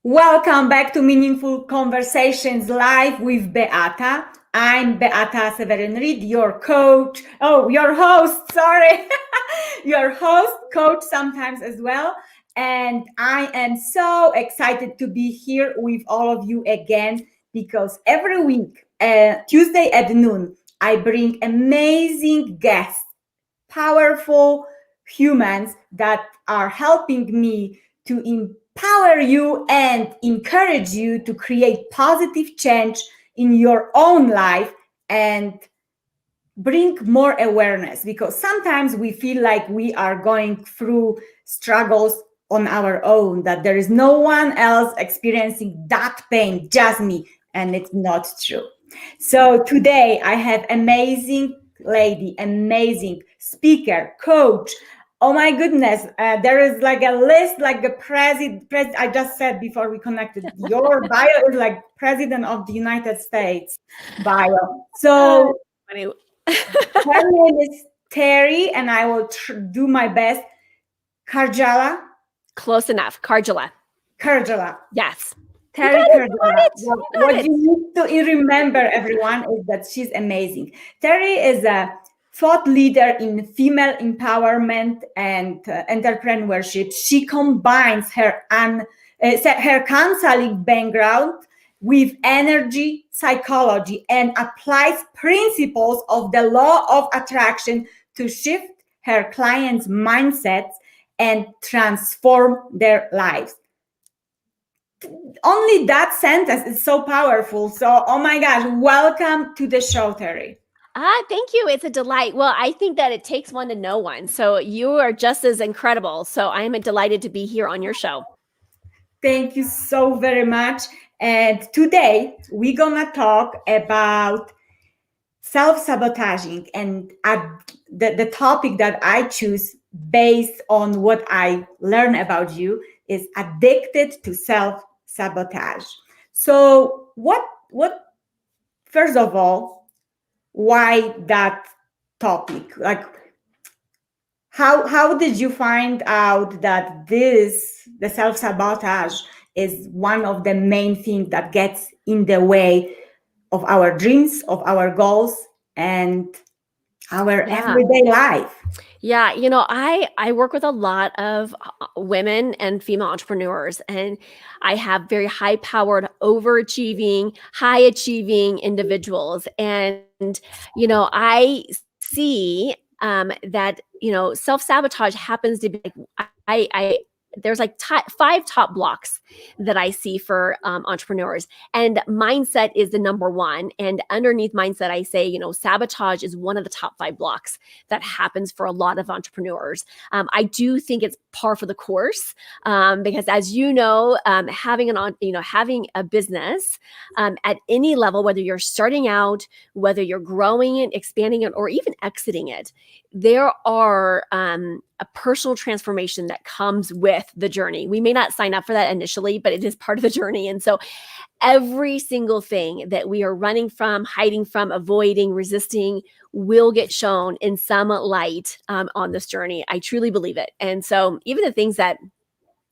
Welcome back to Meaningful Conversations Live with Beata. I'm Beata Seweryn-Reid, your coach. Oh, your host, sorry. Your host, coach sometimes as well. And I am so excited to be here with all of you again because every week, Tuesday at noon, I bring amazing guests, powerful humans that are helping me to empower you and encourage you to create positive change in your own life and bring more awareness, because sometimes we feel like we are going through struggles on our own, that there is no one else experiencing that pain, just me, and it's not true. So today I have amazing lady, amazing speaker, coach. Oh my goodness, there is like a list, like the president. I just said before we connected, your bio is like President of the United States bio. So her name is Teri, and I will do my best. Karjala? Close enough. Karjala. Karjala. Yes. Teri Karjala. What you need to remember, everyone, is that she's amazing. Teri is a thought leader in female empowerment and entrepreneurship. She combines her counseling background with energy psychology and applies principles of the law of attraction to shift her clients' mindsets and transform their lives. Only that sentence is so powerful. So, oh my gosh, welcome to the show, Teri. Thank you. It's a delight. Well, I think that it takes one to know one. So you are just as incredible. So I am delighted to be here on your show. Thank you so very much. And today we're gonna talk about self-sabotaging, and the topic that I choose based on what I learn about you is addicted to self-sabotage. So what first of all, why that topic? Like, how did you find out that the self-sabotage is one of the main things that gets in the way of our dreams, of our goals, and our everyday life? Yeah, I work with a lot of women and female entrepreneurs, and I have very high-powered, overachieving, high-achieving individuals. And, I see that, self-sabotage happens to be like, there's like 5 top blocks that I see for entrepreneurs, and mindset is the number one. And underneath mindset, I say, sabotage is one of the top 5 blocks that happens for a lot of entrepreneurs. I do think it's par for the course, because as you know, having a business at any level, whether you're starting out, whether you're growing it, expanding it, or even exiting it, there are a personal transformation that comes with the journey. We may not sign up for that initially, but it is part of the journey. And so every single thing that we are running from, hiding from, avoiding, resisting will get shown in some light on this journey. I truly believe it. And so even the things that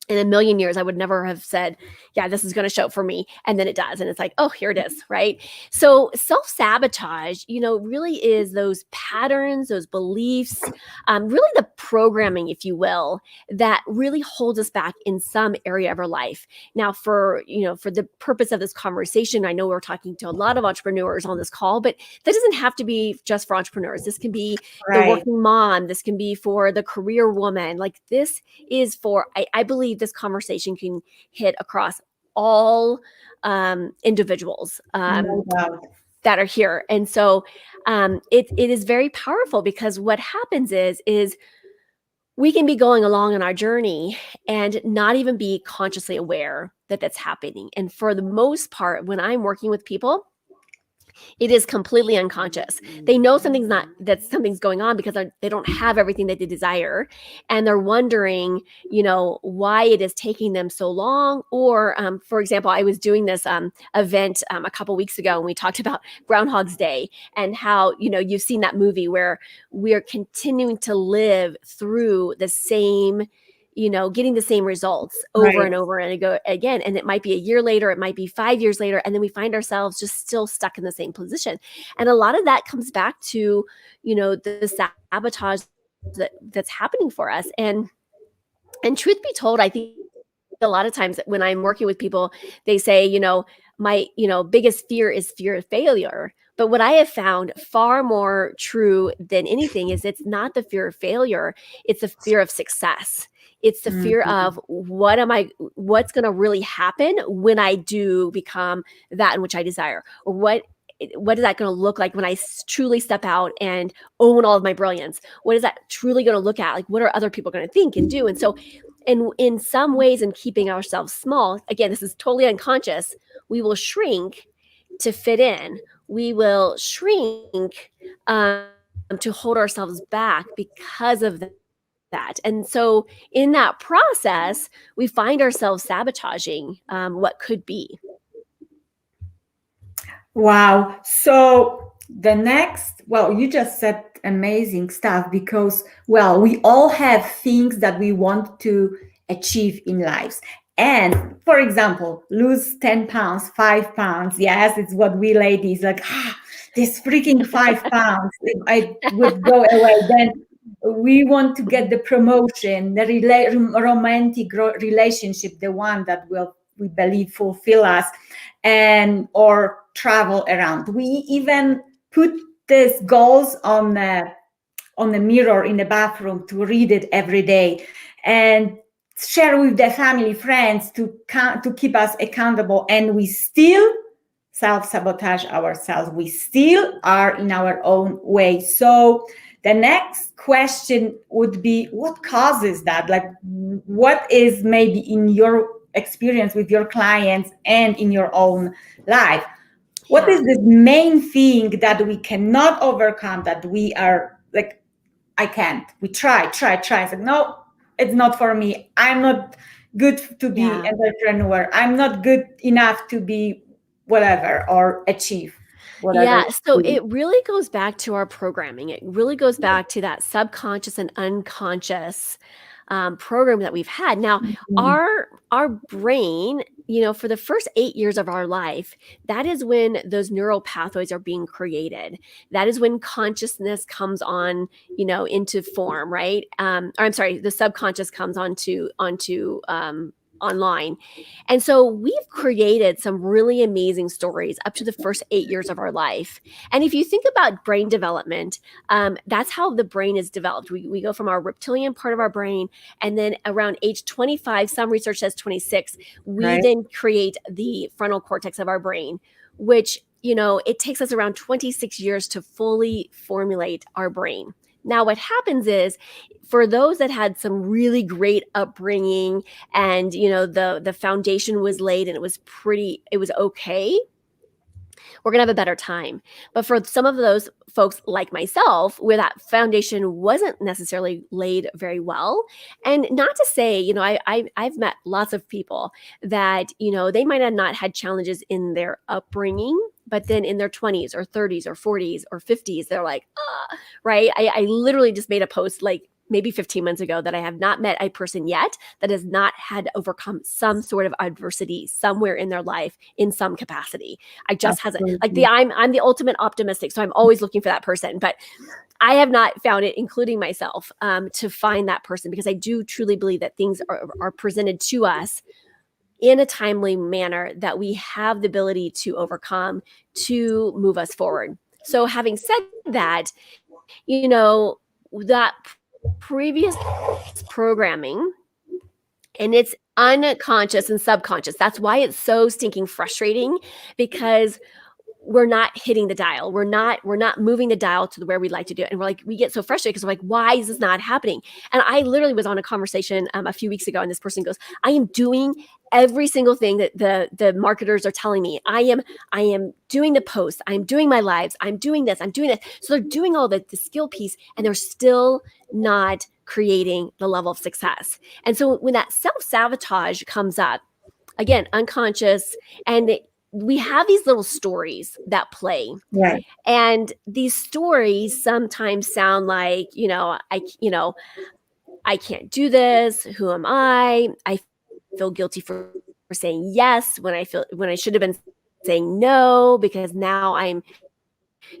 in a million years I would never have said, yeah, this is going to show up for me, and then it does, and it's like, oh, here it is, right? So self-sabotage, really is those patterns, those beliefs, really the programming, if you will, that really holds us back in some area of our life. Now, for the purpose of this conversation, I know we're talking to a lot of entrepreneurs on this call, but that doesn't have to be just for entrepreneurs. This can be the working mom. This can be for the career woman. Like, this is for, I believe this conversation can hit across all individuals that are here. And so it is very powerful, because what happens is we can be going along on our journey and not even be consciously aware that that's happening. And for the most part, when I'm working with people, it is completely unconscious. They know something's going on because they don't have everything that they desire, and they're wondering, why it is taking them so long. Or, for example, I was doing this event a couple weeks ago, and we talked about Groundhog's Day and how you've seen that movie where we're continuing to live through the same getting the same results over and over and again. And it might be a year later, it might be 5 years later, and then we find ourselves just still stuck in the same position. And a lot of that comes back to, the sabotage that's happening for us. And truth be told, I think a lot of times when I'm working with people, they say, my, biggest fear is fear of failure. But what I have found far more true than anything is it's not the fear of failure, it's the fear of success. It's the fear of what's going to really happen when I do become that in which I desire, or what is that going to look like when I truly step out and own all of my brilliance? What is that truly going to look at? Like, what are other people going to think and do? And so, in some ways, in keeping ourselves small, again, this is totally unconscious, we will shrink to fit in. We will shrink to hold ourselves back because of that. And so in that process, we find ourselves sabotaging what could be. Wow. So the next, well, you just said amazing stuff because, well, we all have things that we want to achieve in lives. And for example, lose 10 pounds, 5 pounds. Yes, it's what we ladies like, this freaking 5 pounds, if I would go away, then we want to get the promotion, the romantic relationship, the one that will, we believe, fulfill us, and or travel around. We even put these goals on the mirror in the bathroom to read it every day and share with the family, friends to keep us accountable. And we still self-sabotage ourselves. We still are in our own way. So the next question would be, what causes that? Like, what is maybe in your experience with your clients and in your own life? What is the main thing that we cannot overcome, that we are like, I can't. We try. It's like, no, it's not for me. I'm not good to be an entrepreneur. I'm not good enough to be whatever or achieve whatever. Yeah, so it really goes back to our programming. It really goes back to that subconscious and unconscious program that we've had. Now, our brain, for the first 8 years of our life, that is when those neural pathways are being created. That is when consciousness comes on, into form, right? Or I'm sorry, the subconscious comes onto online. And so we've created some really amazing stories up to the first 8 years of our life. And if you think about brain development, that's how the brain is developed. We go from our reptilian part of our brain, and then around age 25, some research says 26, we then create the frontal cortex of our brain, which, it takes us around 26 years to fully formulate our brain. Now, what happens is, for those that had some really great upbringing and, the foundation was laid and it was okay, we're going to have a better time. But for some of those folks like myself, where that foundation wasn't necessarily laid very well, and not to say, I've met lots of people that, they might have not had challenges in their upbringing, but then in their 20s or 30s or 40s or 50s, they're like, right? I literally just made a post like maybe 15 months ago that I have not met a person yet that has not had to overcome some sort of adversity somewhere in their life in some capacity. I just hasn't, like, I'm the ultimate optimistic, so I'm always looking for that person, but I have not found it, including myself, to find that person, because I do truly believe that things are presented to us in a timely manner that we have the ability to overcome, to move us forward. So having said that, that previous programming, and it's unconscious and subconscious. That's why it's so stinking frustrating, because we're not hitting the dial. We're not moving the dial to where we'd like to do it. And we get so frustrated because we're like, why is this not happening? And I literally was on a conversation a few weeks ago, and this person goes, I am doing every single thing that the marketers are telling me. I am doing the posts. I'm doing my lives. I'm doing this. I'm doing this. So they're doing all the skill piece, and they're still not creating the level of success. And so when that self-sabotage comes up, again, unconscious, and we have these little stories that play. Right. And these stories sometimes sound like, I can't do this. Who am I? I feel guilty for saying yes when I should have been saying no, because now I'm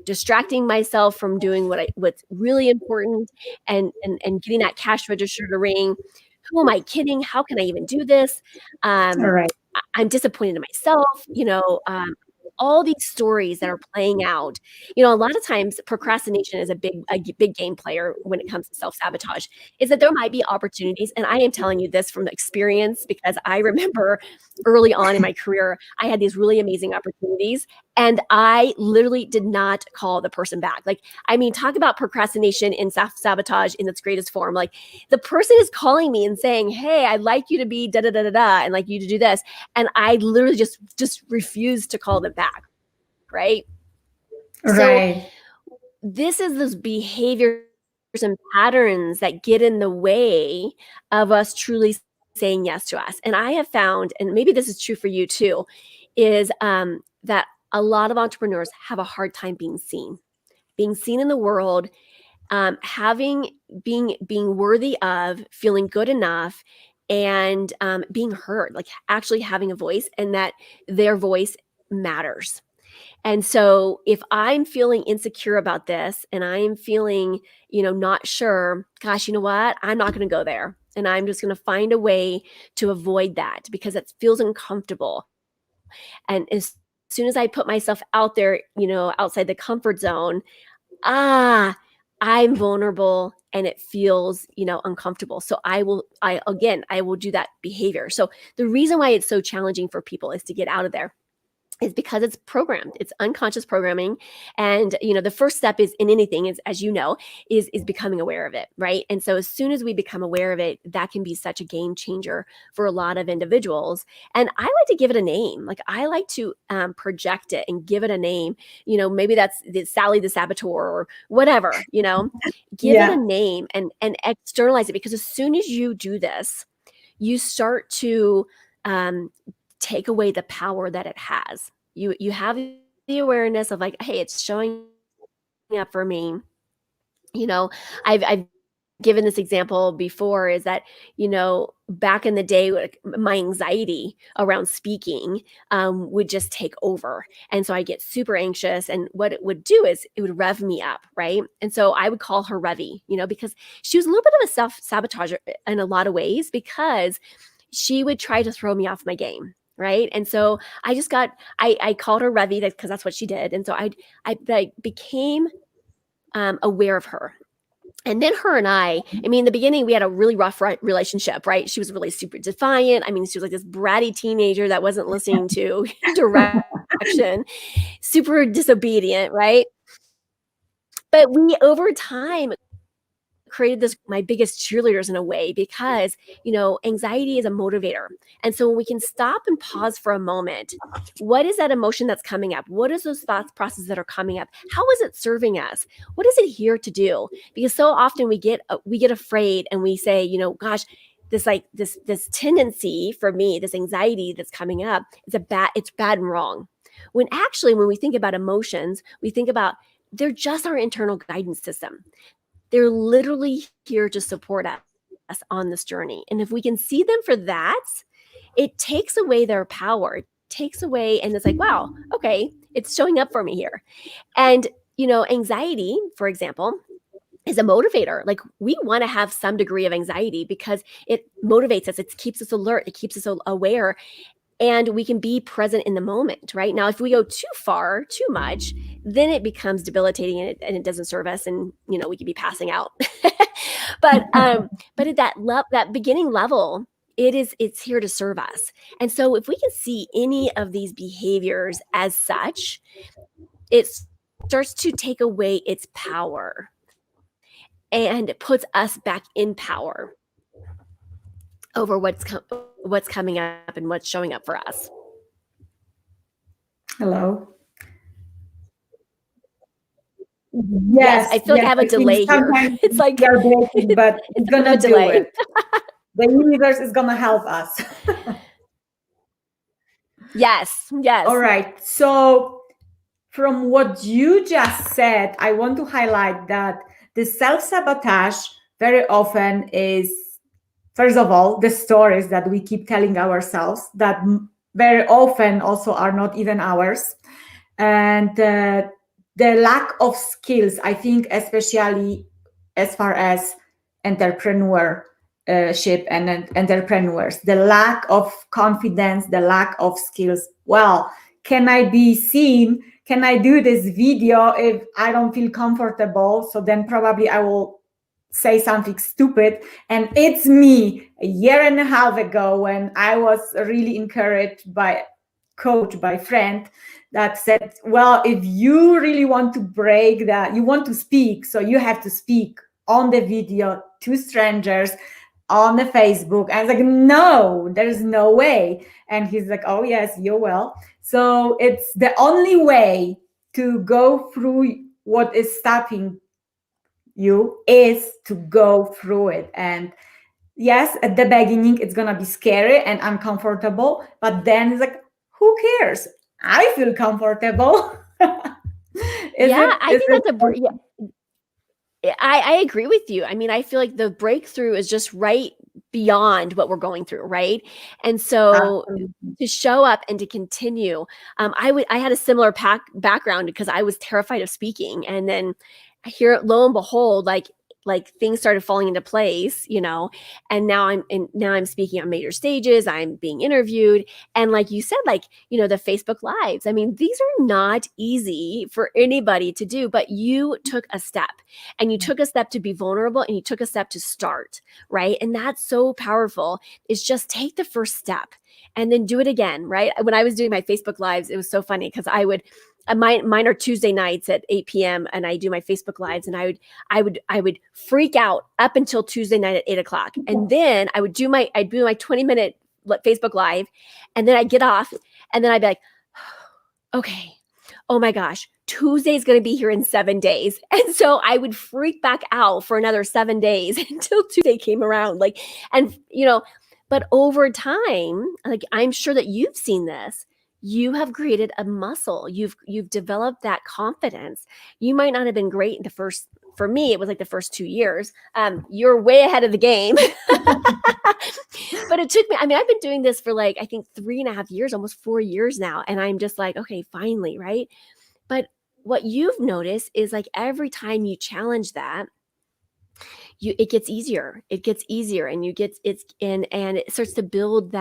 distracting myself from doing what's really important, and getting that cash register to ring. Who am I kidding? How can I even do this? All right. I'm disappointed in myself, all these stories that are playing out. A lot of times procrastination is a big game player when it comes to self-sabotage, is that there might be opportunities. And I am telling you this from experience, because I remember early on in my career, I had these really amazing opportunities, and I literally did not call the person back. Like, I mean, talk about procrastination in self-sabotage in its greatest form. Like, the person is calling me and saying, hey, I'd like you to be da da da da da, and like you to do this. And I literally just refused to call them back, right? So Right. this is those behaviors and patterns that get in the way of us truly saying yes to us. And I have found, and maybe this is true for you too, is that a lot of entrepreneurs have a hard time being seen in the world, being worthy of, feeling good enough, and being heard, like actually having a voice, and that their voice matters. And so if I'm feeling insecure about this, and I am feeling, not sure, gosh, you know what? I'm not going to go there. And I'm just going to find a way to avoid that, because it feels uncomfortable. And as soon as I put myself out there, outside the comfort zone, I'm vulnerable, and it feels, uncomfortable. So I will do that behavior. So the reason why it's so challenging for people is to get out of there, is because it's programmed. It's unconscious programming. And, the first step is in anything is, as you know, is becoming aware of it. Right. And so as soon as we become aware of it, that can be such a game changer for a lot of individuals. And I like to give it a name. Like, I like to project it and give it a name. Maybe that's Sally the Saboteur or whatever, give it a name and externalize it. Because as soon as you do this, you start to take away the power that it has. You have the awareness of, like, hey, it's showing up for me. I've given this example before, is that, back in the day, like, my anxiety around speaking would just take over. And so I get super anxious, and what it would do is it would rev me up, right? And so I would call her Revy, because she was a little bit of a self-sabotager in a lot of ways, because she would try to throw me off my game. Right. And so I called her Revy, because that's what she did. And so I became aware of her. And then her and I mean, in the beginning, we had a really rough relationship, right? She was really super defiant. I mean, she was like this bratty teenager that wasn't listening to direction, super disobedient, right? But we, over time, created my biggest cheerleaders in a way, because, anxiety is a motivator. And so when we can stop and pause for a moment, what is that emotion that's coming up? What is those thoughts processes that are coming up? How is it serving us? What is it here to do? Because so often we get afraid, and we say, gosh, this tendency for me, this anxiety that's coming up, it's bad and wrong. When actually, when we think about emotions, we think about, they're just our internal guidance system. They're literally here to support us on this journey. And if we can see them for that, it takes away their power. It takes away, and it's like, wow, okay, it's showing up for me here. And, anxiety, for example, is a motivator. Like, we want to have some degree of anxiety, because it motivates us. It keeps us alert. It keeps us aware. And we can be present in the moment, right? Now, if we go too far, too much, then it becomes debilitating, and it doesn't serve us, and we could be passing out. but at that beginning level, it's here to serve us. And so if we can see any of these behaviors as such, it starts to take away its power, and it puts us back in power over what's coming up and what's showing up for us. Hello. Yes, I feel like I have a delay here. It's like you're breaking, but it's we're gonna a do delay. it. The universe is gonna help us. Yes. All right. So from what you just said, I want to highlight that the self-sabotage very often is, first of all, the stories that we keep telling ourselves that very often also are not even ours. And the lack of skills, I think, especially as far as entrepreneurship and entrepreneurs, the lack of confidence, the lack of skills. Well, can I be seen? Can I do this video if I don't feel comfortable? So then probably I will say something stupid. And it's me a year and a half ago when I was really encouraged by coach, by friend that said, well, if you really want to break that, you want to speak, so you have to speak on the video to strangers on the Facebook. I was like, no, there's no way. And he's like, oh yes, you will. So it's the only way to go through what is stopping you is to go through it. And yes, at the beginning it's gonna be scary and uncomfortable, but then it's like, who cares? I feel comfortable. I think that's I agree with you. I mean, I feel like the breakthrough is just right beyond what we're going through, right? And so to show up and to continue, I had a similar background because I was terrified of speaking, and then here, lo and behold, like things started falling into place, and now I'm speaking on major stages, I'm being interviewed. And like you said, the Facebook Lives, I mean, these are not easy for anybody to do, but you took a step, and you took a step to be vulnerable, and you took a step to start, right? And that's so powerful. Is just take the first step and then do it again, right? When I was doing my Facebook Lives, it was so funny because I would, mine are Tuesday nights at 8 p.m. and I do my Facebook Lives, and I would freak out up until Tuesday night at 8 o'clock. And then I'd do my 20-minute Facebook Live, and then I'd get off, and then I'd be like, okay, oh my gosh, Tuesday's going to be here in 7 days. And so I would freak back out for another 7 days until Tuesday came around. But over time, I'm sure that you've seen this, you have created a muscle. You've developed that confidence. You might not have been great in for me, it was like the first 2 years. You're way ahead of the game. But it took me, I've been doing this for I think 3.5 years, almost 4 years now. And I'm just like, okay, finally, right? But what you've noticed is every time you challenge that, it gets easier. It gets easier, and and it starts to build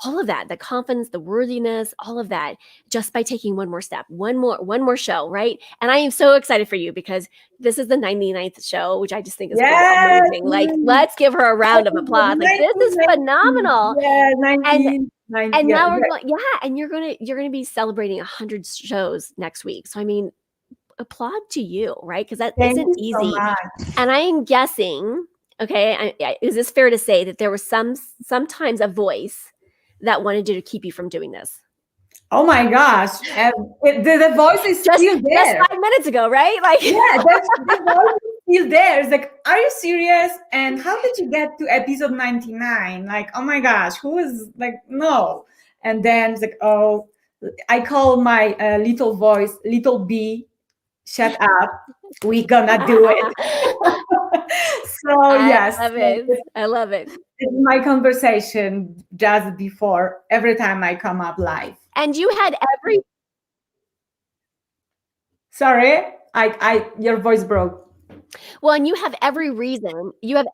all of that, the confidence, the worthiness, all of that, just by taking one more step, one more show, right? And I am so excited for you because this is the 99th show, which I just think is amazing. Let's give her a round of applause. This is phenomenal. Yeah, 19. And now we're going, and you're gonna be celebrating 100 shows next week. So applaud to you, right? Because that isn't easy. So and I am guessing, okay, is this fair to say that there was sometimes a voice that wanted you to keep you from doing this? Oh my gosh. The voice is still there. Just 5 minutes ago, right? The voice is still there. It's are you serious? And how did you get to episode 99? Oh my gosh, who is no. And then it's oh, I call my little voice, little B, shut up, we gonna do it. So yes, I love it. It's my conversation just before every time I come up live. And you had sorry, your voice broke. Well, and you have every reason. You have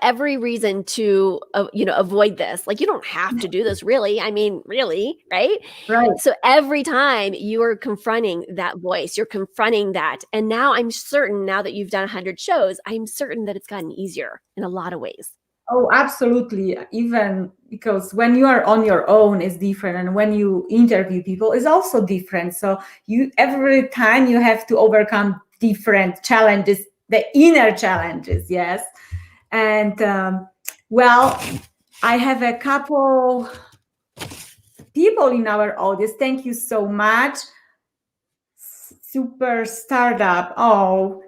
every reason to avoid this. You don't have to do this, really. Really, right? Right. So every time you are confronting that voice, you're confronting that. And now I'm certain, now that you've done 100 shows, I'm certain that it's gotten easier in a lot of ways. Oh, absolutely. Even because when you are on your own is different, and when you interview people is also different. So every time you have to overcome different challenges, the inner challenges, yes. And I have a couple people in our audience. Thank you so much. Super startup. Oh,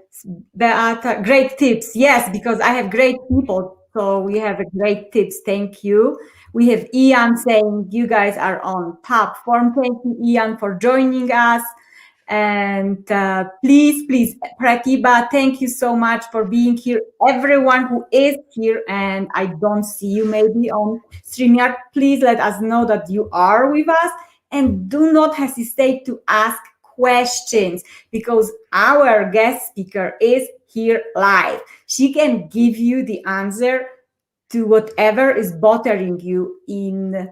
Beata, great tips. Yes, because I have great people. So we have great tips. Thank you. We have Ian saying you guys are on top form. Thank you, Ian, for joining us. And please, Pratiba, thank you so much for being here. Everyone who is here and I don't see you maybe on StreamYard, please let us know that you are with us, and do not hesitate to ask questions, because our guest speaker is here live. She can give you the answer to whatever is bothering you in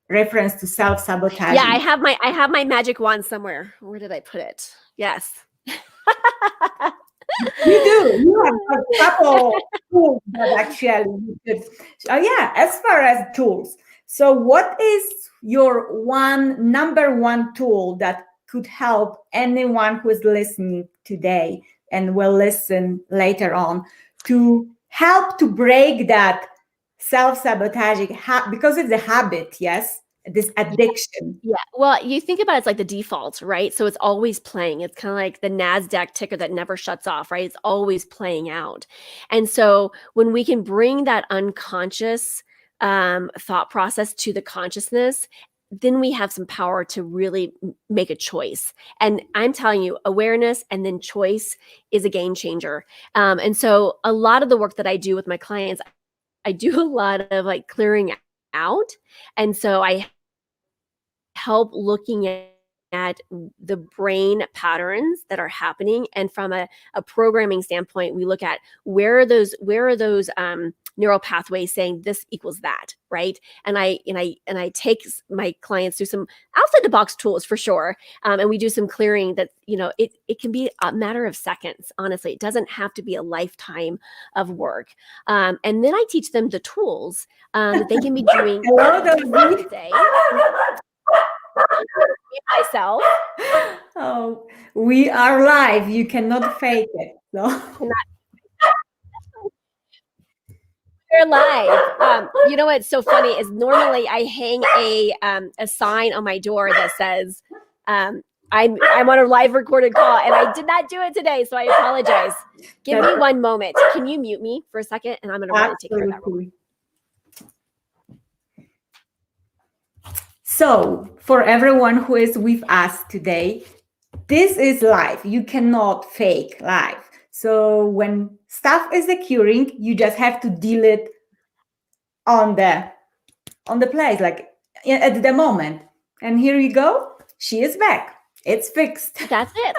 reference to self-sabotage. Yeah, I have my magic wand somewhere. Where did I put it? Yes. You do. You have a couple tools that actually you could. Yeah, as far as tools. So, what is your number one tool that could help anyone who is listening today and will listen later on to help to break that self-sabotaging because it's a habit, yes, this addiction. Yeah. Well, you think about it's like the default, right? So it's always playing. It's kind of like the NASDAQ ticker that never shuts off, right? It's always playing out. And so when we can bring that unconscious thought process to the consciousness, then we have some power to really make a choice. And I'm telling you, awareness and then choice is a game changer. And so a lot of the work that I do with my clients, I do a lot of like clearing out. And so I help looking at the brain patterns that are happening. And from a programming standpoint, we look at where are those neural pathways saying this equals that, right? And I take my clients through some outside the box tools for sure. And we do some clearing that, it can be a matter of seconds. Honestly, it doesn't have to be a lifetime of work. And then I teach them the tools that they can be doing every day. Myself. Oh, we are live. You cannot fake it. So. We're live. You know what's so funny is normally I hang a sign on my door that says I'm on a live recorded call, and I did not do it today, so I apologize. Give me one moment. Can you mute me for a second, and I'm going to run and take care of that real quick. So, for everyone who is with us today, this is live. You cannot fake live. So, when stuff is occurring, you just have to deal it on the place, like at the moment. And here you go. She is back. It's fixed. That's it.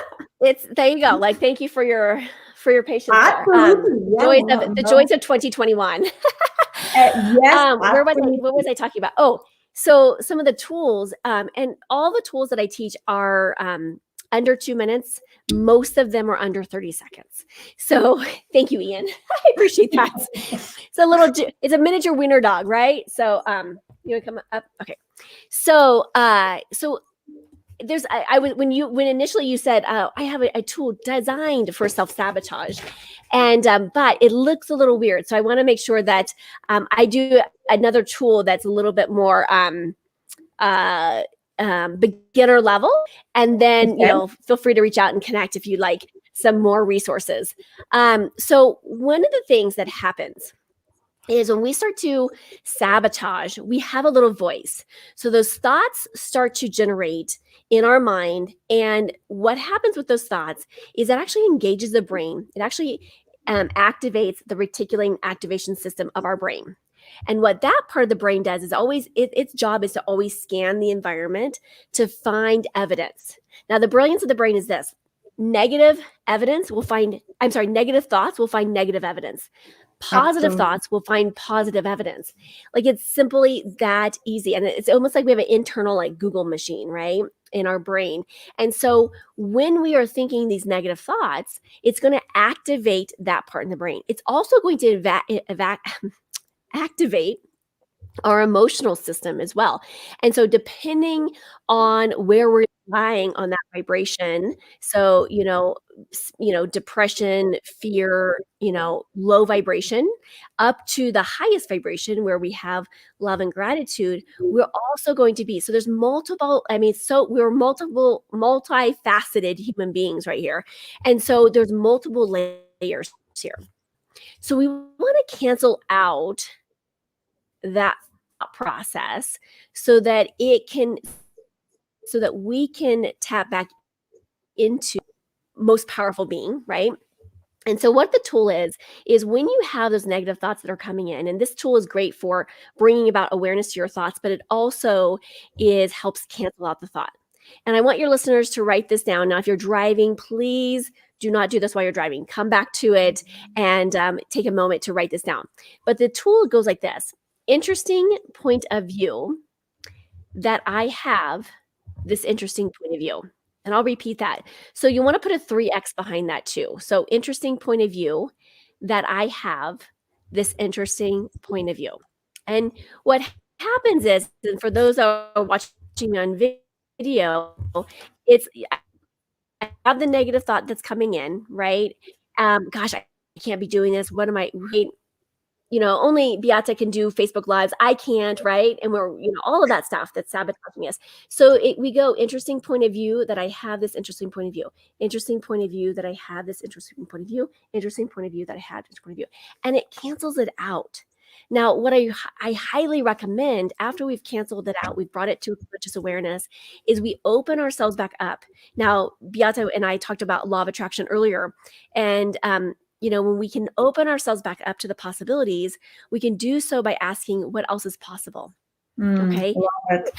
There you go. Like, thank you for your patience there. The joys of 2021. Yes. What was I talking about? Oh, so some of the tools, and all the tools that I teach are under 2 minutes. Most of them are under 30 seconds. So thank you, Ian. I appreciate that. It's a miniature wiener dog, right? So you want to come up? Okay. So there's when initially you said I have a tool designed for self-sabotage, and but it looks a little weird, so I want to make sure that I do another tool that's a little bit more beginner level, and then feel free to reach out and connect if you'd like some more resources. So one of the things that happens is when we start to sabotage, we have a little voice. So those thoughts start to generate in our mind. And what happens with those thoughts is it actually engages the brain. It actually activates the reticular activation system of our brain. And what that part of the brain does is its job is to always scan the environment to find evidence. Now, the brilliance of the brain is this: negative thoughts will find negative evidence. Positive thoughts will find positive evidence. Like, it's simply that easy. And it's almost like we have an internal like Google machine, right, in our brain. And so when we are thinking these negative thoughts, it's going to activate that part in the brain. It's also going to activate our emotional system as well. And so depending on where we're lying on that vibration, so depression, fear, low vibration, up to the highest vibration where we have love and gratitude, we're also going to be, so there's multiple, we're multifaceted human beings right here. And so there's multiple layers here. So we want to cancel out that process so that we can tap back into most powerful being, right? And so what the tool is when you have those negative thoughts that are coming in, and this tool is great for bringing about awareness to your thoughts, but it also helps cancel out the thought. And I want your listeners to write this down. Now, if you're driving, please do not do this while you're driving. Come back to it and take a moment to write this down. But the tool goes like this: interesting point of view that I have this interesting point of view. And I'll repeat that. So you want to put a 3x behind that too. So interesting point of view that I have this interesting point of view. And what happens is, and for those that are watching me on video, it's I have the negative thought that's coming in, right? Gosh, I can't be doing this. What am I, right? Only Beata can do Facebook Lives. I can't, right? And we're, all of that stuff that's sabotaging us. So we go, interesting point of view that I have this interesting point of view, interesting point of view that I have this interesting point of view, interesting point of view that I have this point of view. And it cancels it out. Now, what I highly recommend after we've canceled it out, we've brought it to conscious awareness, is we open ourselves back up. Now, Beata and I talked about law of attraction earlier, and when we can open ourselves back up to the possibilities, we can do so by asking what else is possible. Okay. It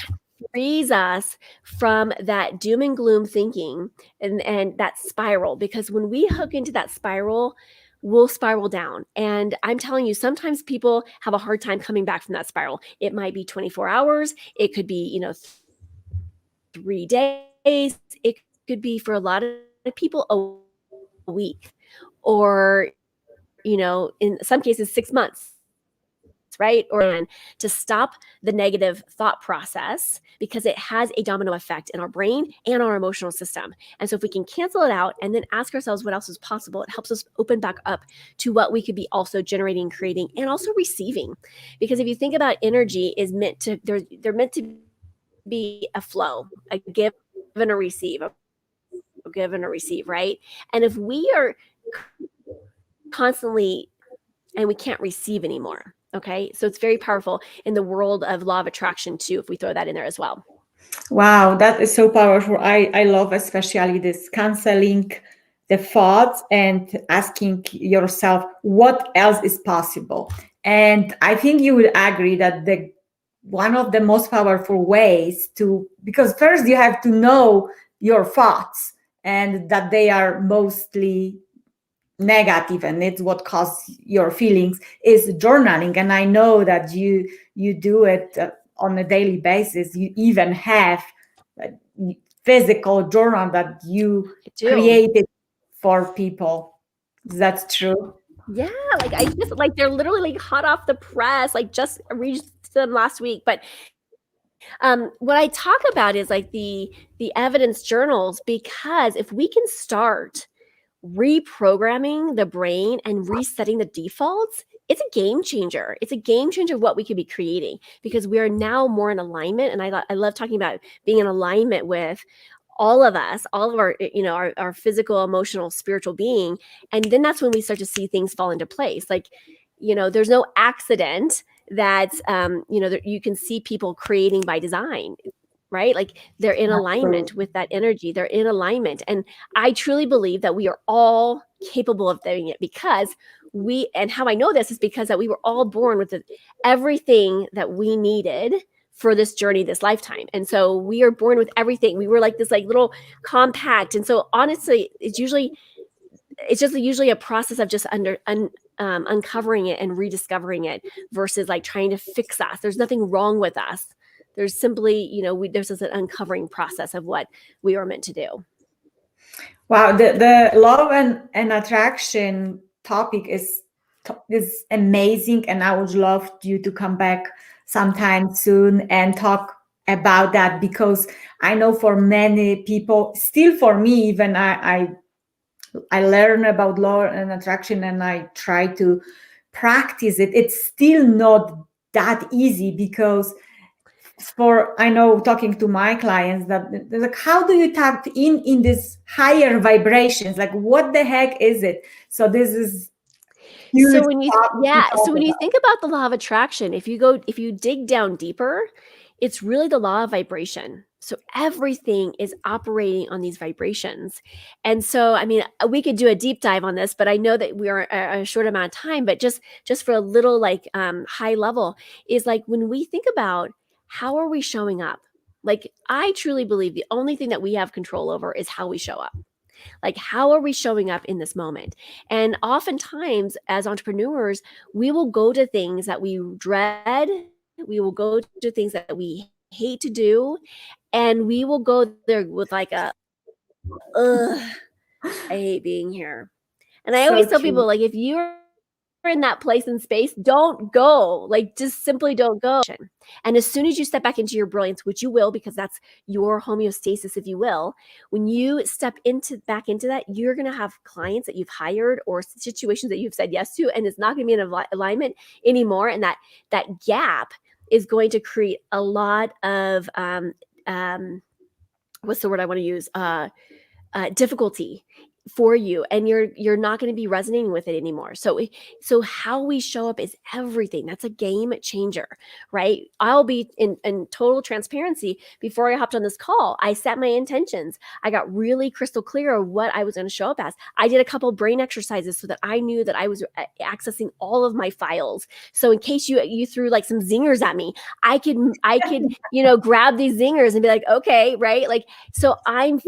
frees us from that doom and gloom thinking and that spiral, because when we hook into that spiral, we'll spiral down. And I'm telling you, sometimes people have a hard time coming back from that spiral. It might be 24 hours. It could be, 3 days. It could be, for a lot of people, a week, or in some cases 6 months, right? Or to stop the negative thought process, because it has a domino effect in our brain and our emotional system. And so if we can cancel it out and then ask ourselves what else is possible, it helps us open back up to what we could be also generating, creating, and also receiving. Because if you think about energy, is meant to, they're meant to be a flow, a give and a receive, a give and a receive, right? And if we are constantly, and we can't receive anymore. Okay. So it's very powerful in the world of law of attraction too, if we throw that in there as well. Wow, that is so powerful. I love especially this canceling the thoughts and asking yourself what else is possible. And I think you will agree that one of the most powerful ways because first you have to know your thoughts and that they are mostly negative, and it's what causes your feelings, is journaling. And I know that you do it on a daily basis. You even have a physical journal that you created for people. That's true. Yeah, I just they're literally hot off the press. Just reached them last week. But what I talk about is the evidence journals, because if we can start reprogramming the brain and resetting the defaults, it's a game changer. It's a game changer of what we could be creating, because we are now more in alignment. And I love talking about being in alignment with all of us, all of our, our physical, emotional, spiritual being. And then that's when we start to see things fall into place. There's no accident that, you can see people creating by design, right? They're in alignment with that energy. They're in alignment. And I truly believe that we are all capable of doing it, because and how I know this is because that we were all born with everything that we needed for this journey, this lifetime. And so we are born with everything. We were this little compact. And so honestly, it's just usually a process of just uncovering it and rediscovering it, versus trying to fix us. There's nothing wrong with us. There's simply, there's just an uncovering process of what we were meant to do. Wow, the love and attraction topic is amazing, and I would love you to come back sometime soon and talk about that, because I know for many people, still for me even, I learn about law and attraction and I try to practice it. It's still not that easy, because I know, talking to my clients, that how do you tap in this higher vibrations? What the heck is it? So this is huge. So when you think about the law of attraction, if you dig down deeper, it's really the law of vibration. So everything is operating on these vibrations. And so, I mean, we could do a deep dive on this, but I know that we are a short amount of time, but just for a little like high level is like when we think about how are we showing up? Like I truly believe the only thing that we have control over is how we show up. Like, how are we showing up in this moment? And oftentimes, as entrepreneurs, we will go to things that we dread, we will go to things that we hate to do, and we will go there with like a, ugh, I hate being here. And I always So tell people, true. like, if you're in that place and space, don't go. Like, just simply don't go. And as soon as you step back into your brilliance, which you will, because that's your homeostasis, if you will, when you step back into that, you're going to have clients that you've hired or situations that you've said yes to, and it's not going to be in alignment anymore. And that gap is going to create a lot of what's the word I want to use? Difficulty for you, and you're not going to be resonating with it anymore. So how we show up is everything. That's a game changer, right? I'll be in total transparency. Before I hopped on this call, I set my intentions. I got really crystal clear of what I was going to show up as. I did a couple brain exercises so that I knew that I was accessing all of my files. So in case you threw like some zingers at me, I could grab these zingers and be like, okay, right? Like, so I'm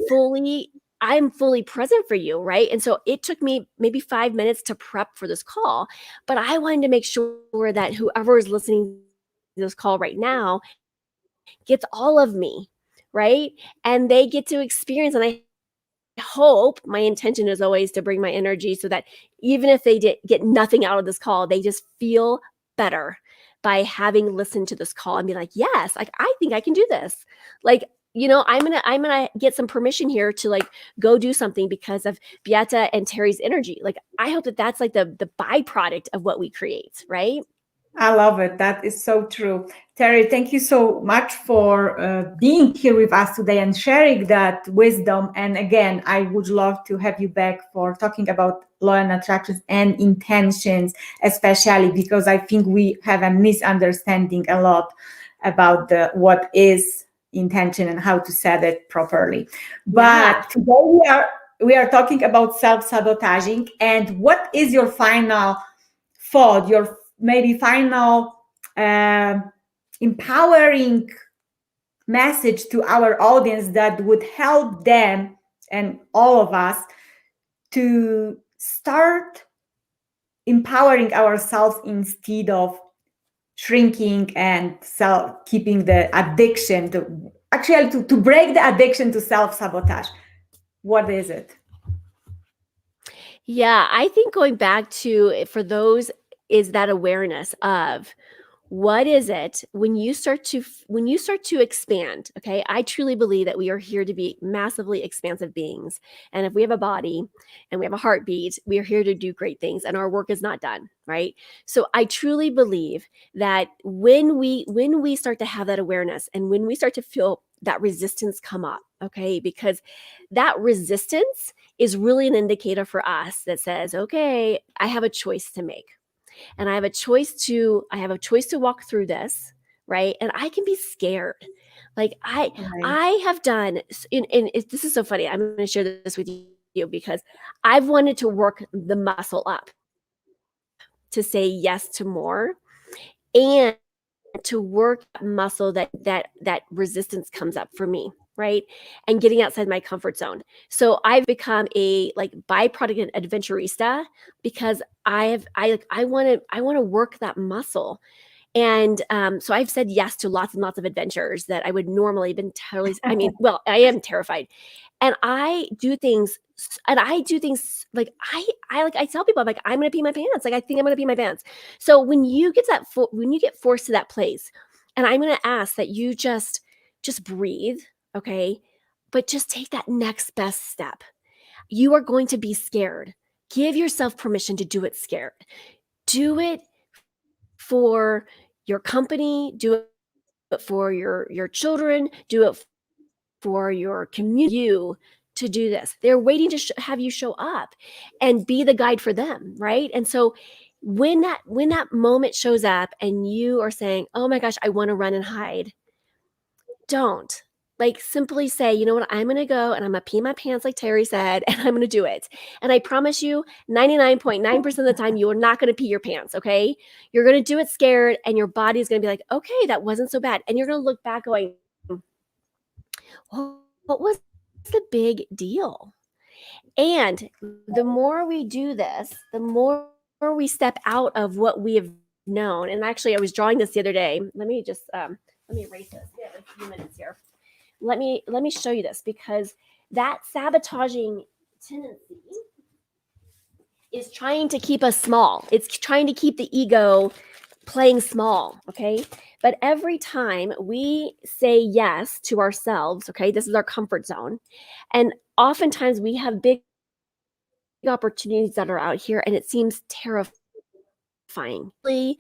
fully present for you, right? And so it took me maybe 5 minutes to prep for this call, but I wanted to make sure that whoever is listening to this call right now gets all of me, right? And they get to experience, and I hope, my intention is always to bring my energy so that even if they get nothing out of this call, they just feel better by having listened to this call and be like, yes, like I think I can do this. Like, I'm gonna get some permission here to like go do something because of Beata and Teri's energy. Like, I hope that that's like the byproduct of what we create, right? I love it. That is so true. Teri, thank you so much for being here with us today and sharing that wisdom. And again, I would love to have you back for talking about law and attractions and intentions, especially because I think we have a misunderstanding a lot about what is intention and how to set it properly. Yeah. But today we are talking about self-sabotaging. And what is your final thought, your maybe final empowering message to our audience that would help them and all of us to start empowering ourselves instead of shrinking and keeping the addiction to break the addiction to self-sabotage? What is it? Yeah, I think going back to, for those, is that awareness of what is it when you start to expand. Okay, I truly believe that we are here to be massively expansive beings, and if we have a body and we have a heartbeat, we are here to do great things, and our work is not done, right? So I truly believe that when we start to have that awareness, and when we start to feel that resistance come up, okay, because that resistance is really an indicator for us that says, okay, I have a choice to make, and I have a choice to walk through this, right? And I can be scared. Like Right. I have done, this is so funny. I'm going to share this with you because I've wanted to work the muscle up to say yes to more, and to work that muscle that resistance comes up for me, right? And getting outside my comfort zone. So I've become a like byproduct adventurista because I want to work that muscle. And so I've said yes to lots and lots of adventures that I would normally have been totally, I mean, well, I am terrified. And I do things like I tell people, I'm like, I'm gonna pee my pants. Like, I think I'm gonna pee my pants. So when you get forced to that place, and I'm gonna ask that you just breathe, okay? But just take that next best step. You are going to be scared. Give yourself permission to do it scared. Do it for your company, do it for your children, do it for your community, you to do this. They're waiting to have you show up and be the guide for them, right? And so when that moment shows up and you are saying, "Oh my gosh, I want to run and hide." Don't. Like simply say, you know what, I'm going to go and I'm going to pee my pants like Teri said, and I'm going to do it. And I promise you 99.9% of the time, you are not going to pee your pants. Okay. You're going to do it scared, and your body is going to be like, okay, that wasn't so bad. And you're going to look back going, well, what was the big deal? And the more we do this, the more we step out of what we have known. And actually, I was drawing this the other day. Let me erase this. We have a few minutes here. Let me show you this, because that sabotaging tendency is trying to keep us small. It's trying to keep the ego playing small, okay? But every time we say yes to ourselves, okay, this is our comfort zone. And oftentimes we have big opportunities that are out here, and it seems terrifying. We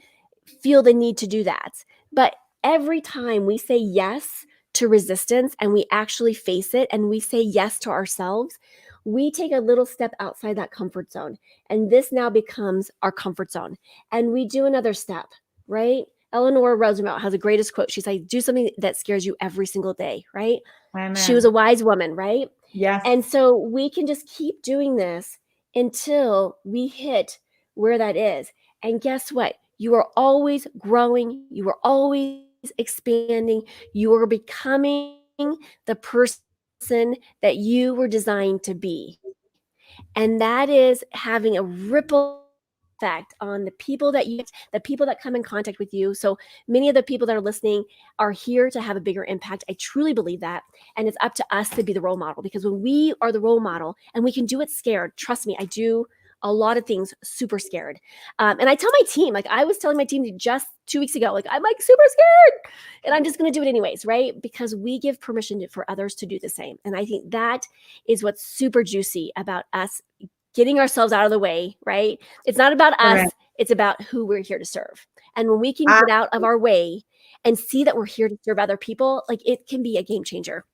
feel the need to do that. But every time we say yes to resistance and we actually face it and we say yes to ourselves, we take a little step outside that comfort zone. And this now becomes our comfort zone. And we do another step, right? Eleanor Roosevelt has the greatest quote. She's like, do something that scares you every single day, right? Amen. She was a wise woman, right? Yes. And so we can just keep doing this until we hit where that is. And guess what? You are always growing. You are always expanding. You are becoming the person that you were designed to be. And that is having a ripple effect on the people that come in contact with you. So many of the people that are listening are here to have a bigger impact. I truly believe that. And it's up to us to be the role model, because when we are the role model, and we can do it scared, trust me, I do a lot of things super scared. And I tell my team, like I was telling my team just 2 weeks ago, like I'm like super scared, and I'm just going to do it anyways, right? Because we give permission for others to do the same. And I think that is what's super juicy about us getting ourselves out of the way, right? It's not about us. Correct. It's about who we're here to serve. And when we can get out of our way and see that we're here to serve other people, like it can be a game changer.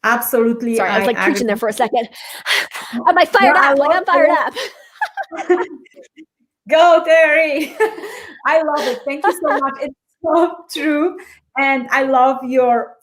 Absolutely. Sorry, I was like preaching there for a second. Am I fired up? Like I'm fired up. Go, Teri. I love it. Thank you so much. It's so true. And I love your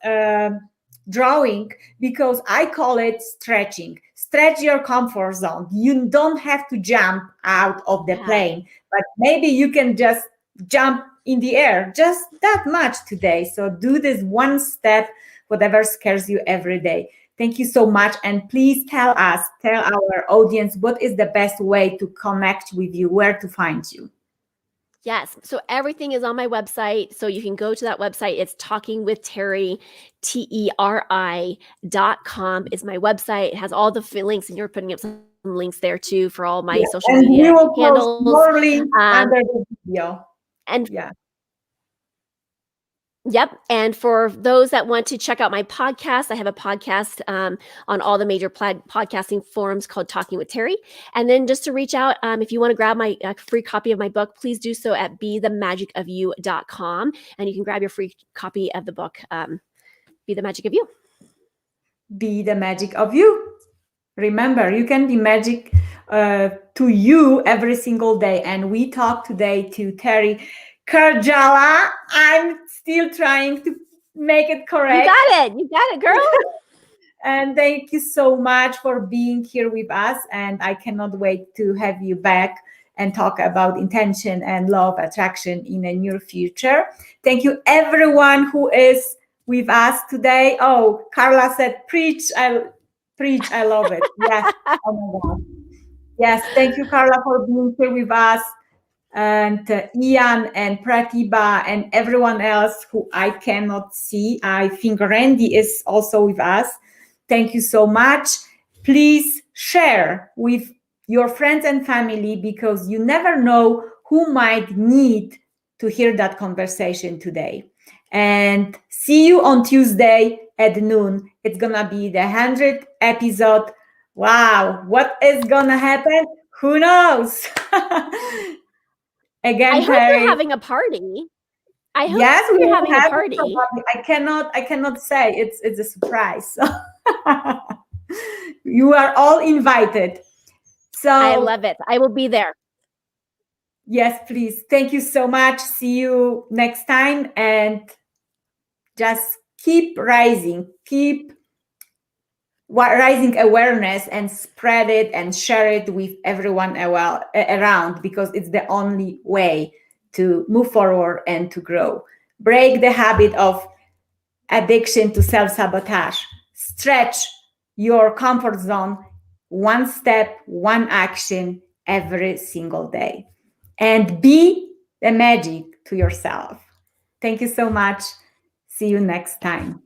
drawing, because I call it stretching. Stretch your comfort zone. You don't have to jump out of the plane, but maybe you can just jump in the air just that much today. So do this one step, whatever scares you every day. Thank you so much. And please tell our audience, what is the best way to connect with you, where to find you? Yes. So everything is on my website. So you can go to that website. It's Talking with Teri, TERI.com is my website. It has all the links, and you're putting up some links there too for all my social media we will handles. Post more links under the video. And Yep. And for those that want to check out my podcast, I have a podcast on all the major podcasting forums called Talking with Teri. And then just to reach out, if you want to grab my free copy of my book, please do so at BeTheMagicOfYou.com. And you can grab your free copy of the book, Be the Magic of You. Be the magic of you. Remember, you can be magic to you every single day. And we talked today to Teri Karjala. I'm still trying to make it correct. You got it, girl. And thank you so much for being here with us. And I cannot wait to have you back and talk about intention and law of attraction in a near future. Thank you, everyone who is with us today. Oh, Carla said, preach. I love it. Yes. Oh my God. Yes. Thank you, Carla, for being here with us. And Ian and Pratibha and everyone else who I cannot see. I think Randy is also with us. Thank you so much. Please share with your friends and family, because you never know who might need to hear that conversation today. And see you on Tuesday at noon. It's gonna be the 100th episode. Wow, what is gonna happen? Who knows? Again, I hope you're having a party. I hope you're having a party. I cannot say. It's a surprise. You are all invited. So I love it. I will be there. Yes, please. Thank you so much. See you next time, and just keep rising, keep rising awareness, and spread it and share it with everyone around, because it's the only way to move forward and to grow. Break the habit of addiction to self-sabotage. Stretch your comfort zone, one step, one action every single day. And be the magic to yourself. Thank you so much. See you next time.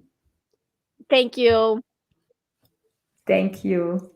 Thank you. Thank you.